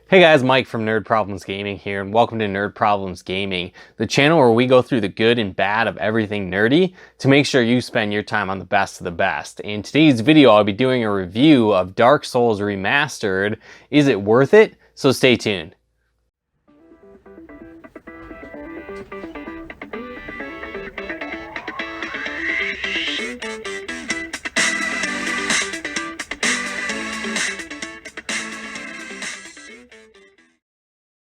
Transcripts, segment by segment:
Hey guys, Mike from Nerd Problems Gaming here, and welcome to Nerd Problems Gaming, the channel where we go through the good and bad of everything nerdy to make sure you spend your time on the best of the best. In today's video, I'll be doing a review of Dark Souls Remastered. Is it worth it? So stay tuned.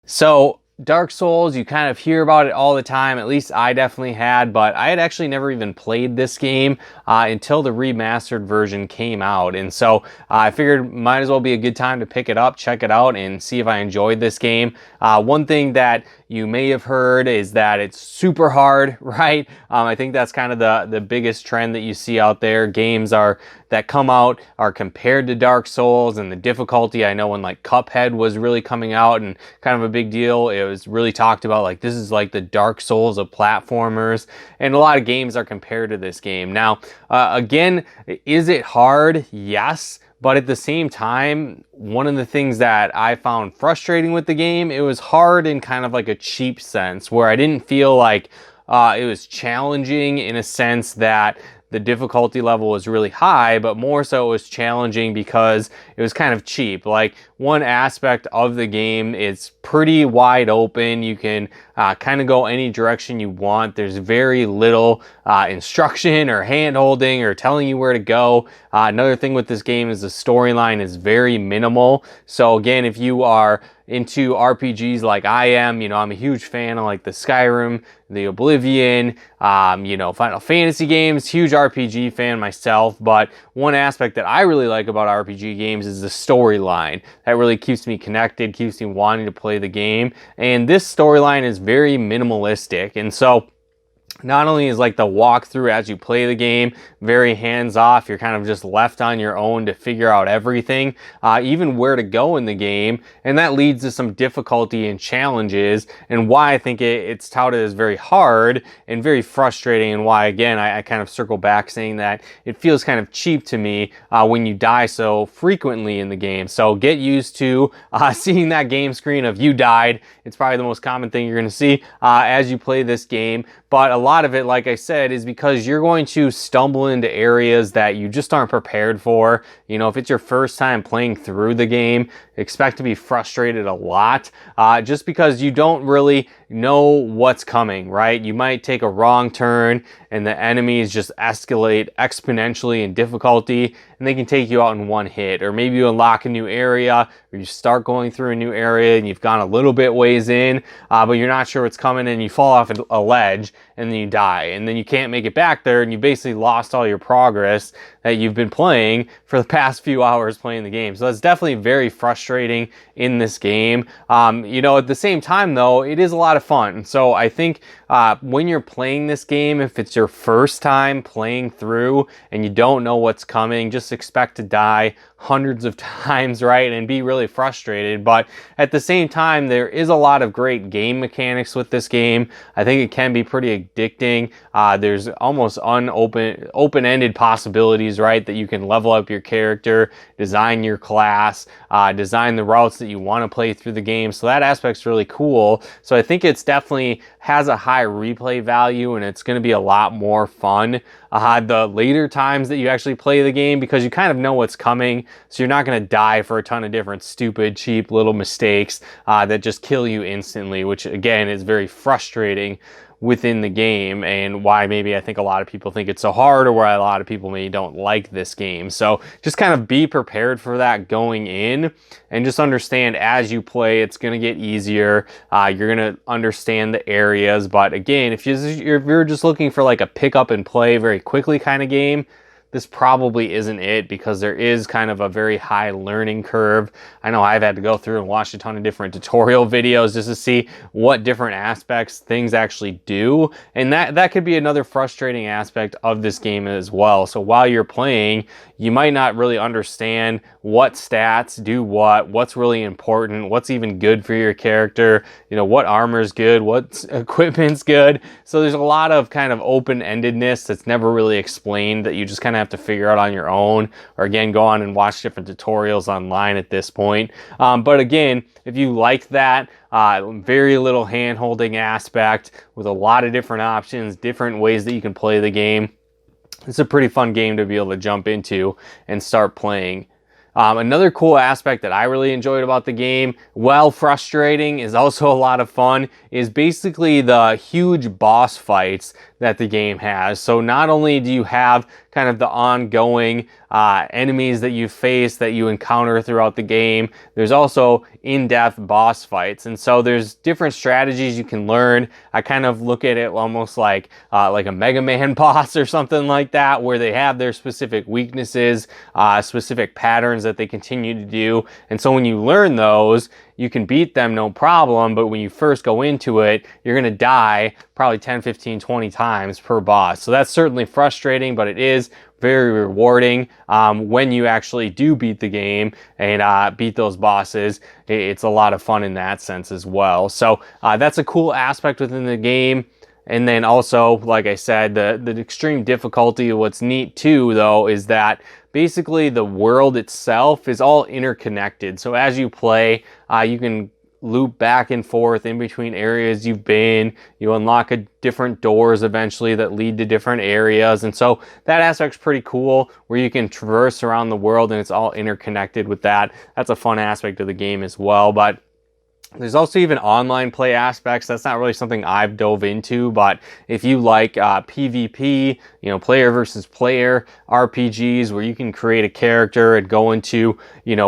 So, Dark Souls, you kind of hear about it all the time, at least I definitely had, but I had actually never even played this game until the remastered version came out. And so I figured might as well be a good time to pick it up, check it out, and see if I enjoyed this game. One thing that you may have heard is that it's super hard, right? I think that's kind of the biggest trend that you see out there. Games that come out are compared to Dark Souls, and the difficulty, I know when like Cuphead was really coming out and kind of a big deal, it was really talked about like this is like the Dark Souls of platformers, and a lot of games are compared to this game. Now, again, is it hard? Yes. But at the same time, one of the things that I found frustrating with the game, it was hard in kind of like a cheap sense, where I didn't feel like it was challenging in a sense that the difficulty level was really high, but more so it was challenging because it was kind of cheap. Like, one aspect of the game is pretty wide open. You can kind of go any direction you want. There's very little instruction or hand holding or telling you where to go. Another thing with this game is the storyline is very minimal. So again, if you are into RPGs like I am, I'm a huge fan of like the Skyrim, the Oblivion, Final Fantasy games, huge RPG fan myself. But one aspect that I really like about RPG games is the storyline. That really keeps me connected, keeps me wanting to play the game. And this storyline is very minimalistic. And so not only is like the walkthrough as you play the game very hands-off, you're kind of just left on your own to figure out everything, even where to go in the game, and that leads to some difficulty and challenges, and why I think it's touted as very hard and very frustrating, and why, again, I kind of circle back saying that it feels kind of cheap to me when you die so frequently in the game. So get used to seeing that game screen of you died. It's probably the most common thing you're going to see as you play this game, but a lot of it, like I said, is because you're going to stumble into areas that you just aren't prepared for. If it's your first time playing through the game, expect to be frustrated a lot just because you don't really know what's coming, right? You might take a wrong turn and the enemies just escalate exponentially in difficulty, and they can take you out in one hit. Or maybe you unlock a new area, or you start going through a new area and you've gone a little bit ways in, but you're not sure what's coming, and you fall off a ledge and then you die, and then you can't make it back there, and you basically lost all your progress that you've been playing for the past few hours playing the game. So that's definitely very frustrating in this game. At the same time though, it is a lot of fun. So I think when you're playing this game, if it's your first time playing through and you don't know what's coming, just expect to die hundreds of times, right? And be really frustrated. But at the same time, there is a lot of great game mechanics with this game. I think it can be pretty addicting. There's almost open-ended possibilities, right? That you can level up your character, design your class, design the routes that you want to play through the game. So that aspect's really cool. So I think it's definitely has a high replay value, and it's going to be a lot more fun the later times that you actually play the game, because you kind of know what's coming, so you're not going to die for a ton of different stupid, cheap little mistakes that just kill you instantly, which again is very frustrating within the game, and why maybe I think a lot of people think it's so hard, or why a lot of people maybe don't like this game. So just kind of be prepared for that going in, and just understand as you play, it's going to get easier. You're going to understand the areas, but again, if you're just looking for like a pick up and play very quickly kind of game, this probably isn't it, because there is kind of a very high learning curve. I know I've had to go through and watch a ton of different tutorial videos just to see what different aspects things actually do. And that could be another frustrating aspect of this game as well. So while you're playing, you might not really understand what stats do what's really important, what's even good for your character, what armor's good, what equipment's good. So there's a lot of kind of open-endedness that's never really explained, that you just kind of have to figure out on your own, or again, go on and watch different tutorials online at this point. But again, if you like that, very little hand-holding aspect with a lot of different options, different ways that you can play the game, it's a pretty fun game to be able to jump into and start playing. Another cool aspect that I really enjoyed about the game, while frustrating, is also a lot of fun, is basically the huge boss fights that the game has. So not only do you have kind of the ongoing enemies that you face, that you encounter throughout the game, there's also in-depth boss fights. And so there's different strategies you can learn. I kind of look at it almost like a Mega Man boss or something like that, where they have their specific weaknesses, specific patterns that they continue to do. And so when you learn those, you can beat them no problem, but when you first go into it, you're going to die probably 10, 15, 20 times per boss. So that's certainly frustrating, but it is very rewarding when you actually do beat the game and beat those bosses. It's a lot of fun in that sense as well. So that's a cool aspect within the game. And then also, like I said, the extreme difficulty. What's neat too, though, is that basically the world itself is all interconnected. So as you play, you can loop back and forth in between areas you've been. You unlock different doors eventually that lead to different areas. And so that aspect's pretty cool, where you can traverse around the world and it's all interconnected with that. That's a fun aspect of the game as well. But there's also even online play aspects. That's not really something I've dove into, but if you like PvP, player versus player RPGs, where you can create a character and go into,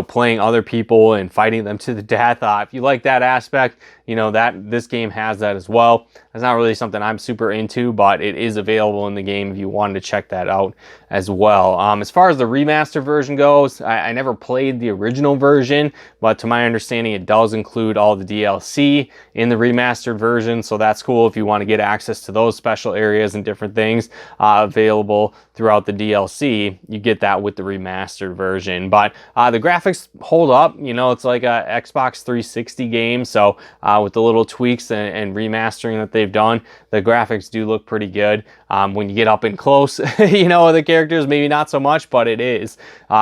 playing other people and fighting them to the death, if you like that aspect, that this game has that as well. That's not really something I'm super into, but it is available in the game if you wanted to check that out as well. As far as the remaster version goes, I never played the original version, but to my understanding, it does include all the DLC in the remastered version. So that's cool if you want to get access to those special areas and different things available throughout the DLC. You get that with the remastered version. But the graphics hold up. It's like a Xbox 360 game. So with the little tweaks and remastering that they've done, the graphics do look pretty good. When you get up and close, the characters, maybe not so much, but it is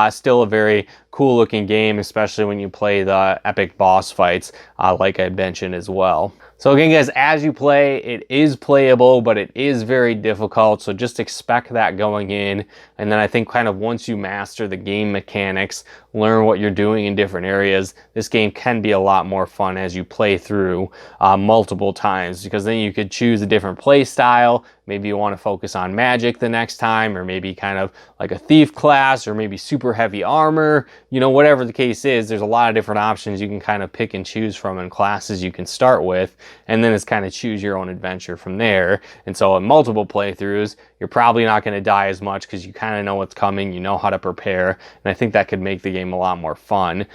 still a very cool looking game, especially when you play the epic boss fights, like I mentioned as well. So again, guys, as you play, it is playable, but it is very difficult. So just expect that going in. And then I think kind of once you master the game mechanics, learn what you're doing in different areas, this game can be a lot more fun as you play through multiple times, because then you could choose a different play style. Maybe you want to focus on magic the next time, or maybe kind of like a thief class, or maybe super heavy armor, whatever the case is. There's a lot of different options you can kind of pick and choose from, and classes you can start with, and then it's kind of choose your own adventure from there. And so in multiple playthroughs, you're probably not going to die as much because you kind of know what's coming, you know how to prepare, and I think that could make the game a lot more fun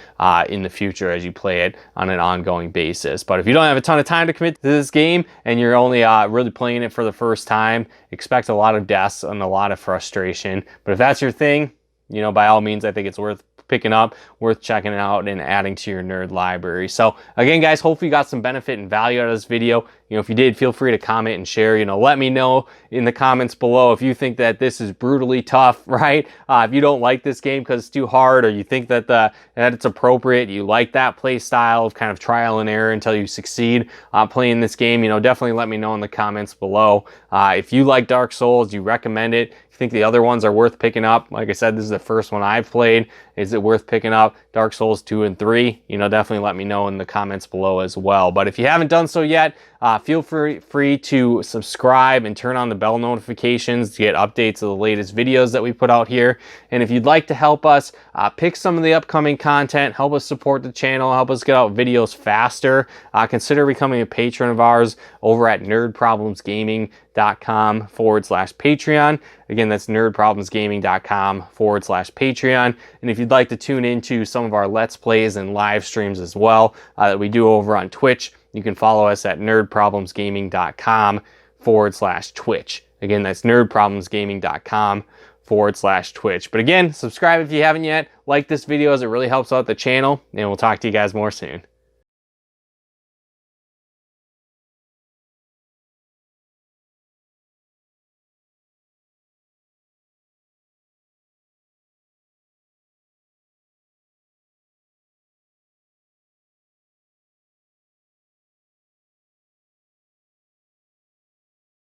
in the future as you play it on an ongoing basis. But if you don't have a ton of time to commit to this game and you're only really playing it for the first time, expect a lot of deaths and a lot of frustration. But if that's your thing, by all means, I think it's worth picking up, worth checking it out and adding to your nerd library. So again, guys, hopefully you got some benefit and value out of this video. If you did, feel free to comment and share. Let me know in the comments below if you think that this is brutally tough, right? If you don't like this game because it's too hard, or you think that that it's appropriate, you like that play style of kind of trial and error until you succeed playing this game, definitely let me know in the comments below. If you like Dark Souls, you recommend it, you think the other ones are worth picking up, like I said, this is the first one I've played. Is it worth picking up? Dark Souls 2 and 3? Definitely let me know in the comments below as well. But if you haven't done so yet, feel free to subscribe and turn on the bell notifications to get updates of the latest videos that we put out here. And if you'd like to help us pick some of the upcoming content, help us support the channel, help us get out videos faster, consider becoming a patron of ours over at nerdproblemsgaming.com/Patreon. Again, that's nerdproblemsgaming.com/Patreon. And if you'd like to tune into some of our Let's Plays and live streams as well that we do over on Twitch, you can follow us at nerdproblemsgaming.com/Twitch. Again, that's nerdproblemsgaming.com/Twitch. But again, subscribe if you haven't yet. Like this video as it really helps out the channel, and we'll talk to you guys more soon.